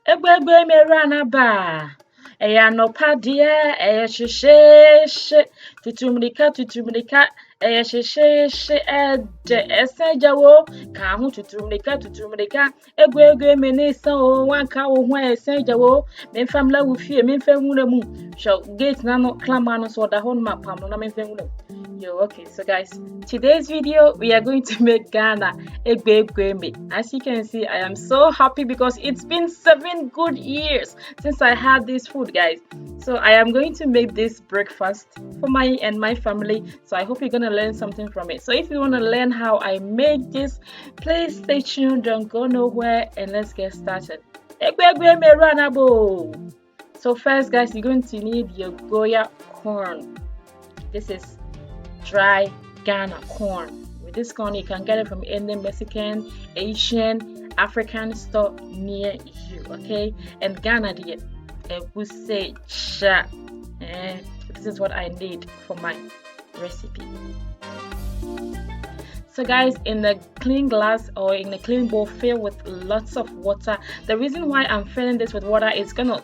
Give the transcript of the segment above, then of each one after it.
Ekoagbemi ranaba. Eya no padie, eya shishe, tutumrika, eya shishe, ede esenjawo, kahu tutumrika, Ekoagbemi nisa o, wanka o hwa esenjawo, memfamla wufie, memfemuna mu, so gate nano klamano so da hon mapam no na memfemuna. Yo, okay, so guys, today's video we are going to make Ghana Ekoagbemi. As you can see, I am so happy because it's been 7 good years since I had this food, guys. So I am going to make this breakfast for my and my family. So I hope you're gonna learn something from it. So if you want to learn how I make this, please stay tuned, don't go nowhere, and let's get started. Ekoagbemi ranabo. So first, guys, you're going to need your Goya corn. This is dry Ghana corn. With this corn, you can get it from any Mexican, Asian, African store near you, okay? And Ghana, we say cha. This is what I need for my recipe. So guys, in the clean glass or in a clean bowl filled with lots of water. The reason why I'm filling this with water is gonna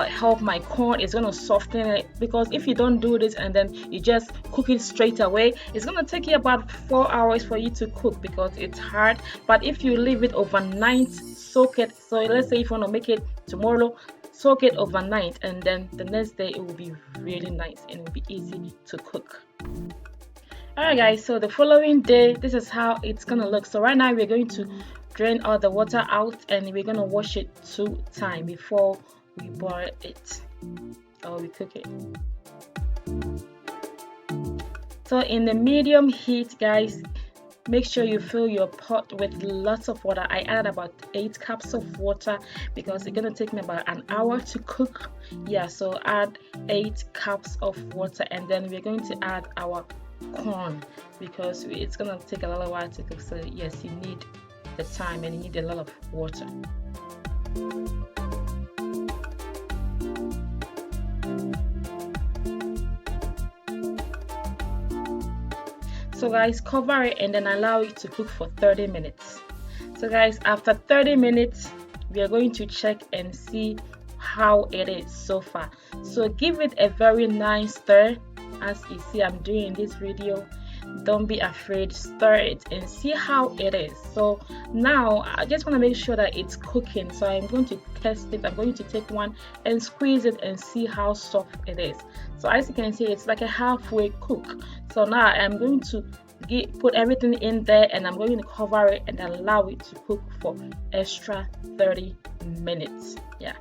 help my corn, is gonna soften it, because if you don't do this and then you just cook it straight away, it's gonna take you about 4 hours for you to cook because it's hard. But if you leave it overnight, soak it, so let's say if you want to make it tomorrow, soak it overnight, and then the next day it will be really nice and it will be easy to cook. Alright guys, so the following day, this is how it's gonna look. So right now we're going to drain all the water out and we're gonna wash it 2 times before we boil it or we cook it. So in the medium heat, guys, make sure you fill your pot with lots of water. I added about 8 cups of water because it's gonna take me about an hour to cook. Yeah, so add 8 cups of water, and then we're going to add our corn because it's gonna take a little while to cook. So yes, you need the time and you need a lot of water. So guys, cover it and then allow it to cook for 30 minutes. So guys, after 30 minutes, we are going to check and see how it is so far. So give it a very nice stir, as you see I'm doing in this video. Don't be afraid, stir it and see how it is. So now I just want to make sure that it's cooking, so I'm going to test it. I'm going to take one and squeeze it and see how soft it is. So as you can see, it's like a halfway cook. So now I'm going to put everything in there and I'm going to cover it and allow it to cook for extra 30 minutes. Yeah,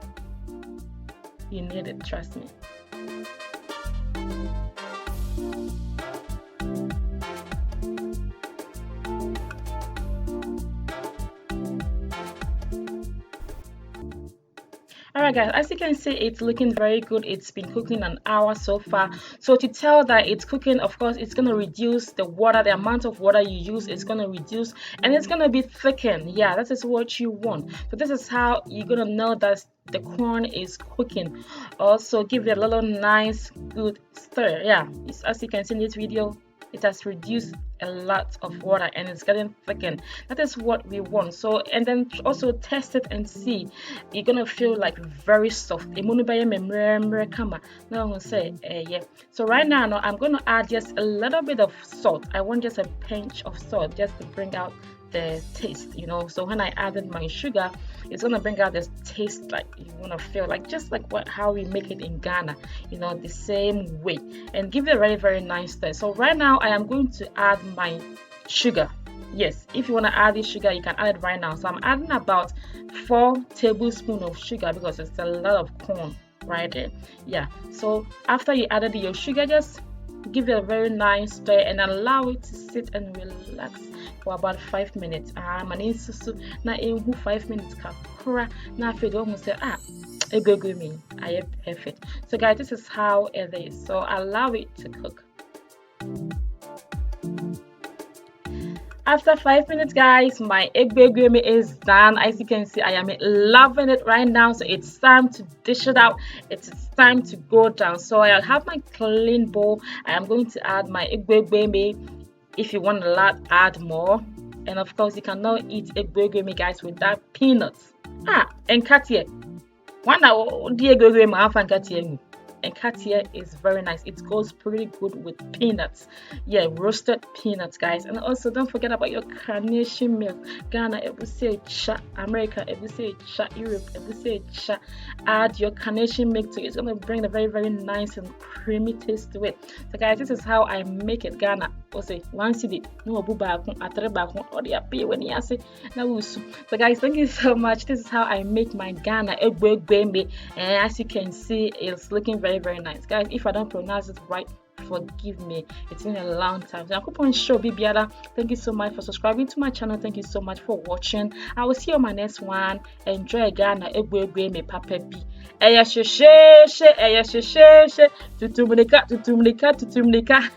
you need it, trust me. Alright guys, as you can see, it's looking very good. It's been cooking an hour so far. So to tell that it's cooking, of course, it's going to reduce the water, the amount of water you use is going to reduce, and it's going to be thickened. Yeah, that is what you want. So this is how you're going to know that the corn is cooking. Also give it a little nice good stir. Yeah, as you can see in this video, it has reduced a lot of water and it's getting thickened. That is what we want. So and then also test it and see. You're gonna feel like very soft. Now I'm gonna say yeah. So right now I'm gonna add just a little bit of salt. I want just a pinch of salt just to bring out the taste, you know. So when I added my sugar, it's gonna bring out this taste like you wanna feel like just like how we make it in Ghana, you know, the same way, and give it a very, very nice taste. So right now I am going to add my sugar. Yes, if you want to add this sugar, you can add it right now. So I'm adding about 4 tablespoons of sugar because it's a lot of corn right there. Yeah, so after you added your sugar, just give it a very nice stir and allow it to sit and relax for about 5 minutes. My name is na 5 minutes na say Ekoagbemi, I am perfect. So guys, this is how it is. So allow it to cook. After 5 minutes, guys, my Ekoagbemi is done. As you can see, I am loving it right now. So it's time to dish it out. It's time to go down. So I'll have my clean bowl. I am going to add my Ekoagbemi. If you want a lot, add more. And of course, you can now eat Ekoagbemi, guys, without peanuts. And Katia, One now Diego and Katia is very nice. It goes pretty good with peanuts. Yeah, roasted peanuts, guys. And also don't forget about your carnation milk. Ghana, every say cha. America, every say cha. Europe, every say cha. Add your carnation milk to it. It's gonna bring a very, very nice and creamy taste to it. So guys, this is how I make it. Ghana. Also, once you did no OBAAPA or the appear when you say now. So guys, thank you so much. This is how I make my Ghana Ekoagbemi. And as you can see, it's looking very, very nice, guys. If I don't pronounce it right, forgive me. It's been a long time. So thank you so much for subscribing to my channel. Thank you so much for watching. I will see you on my next one. Enjoy Ghana Ekoagbemi Papa B. Tutumulika.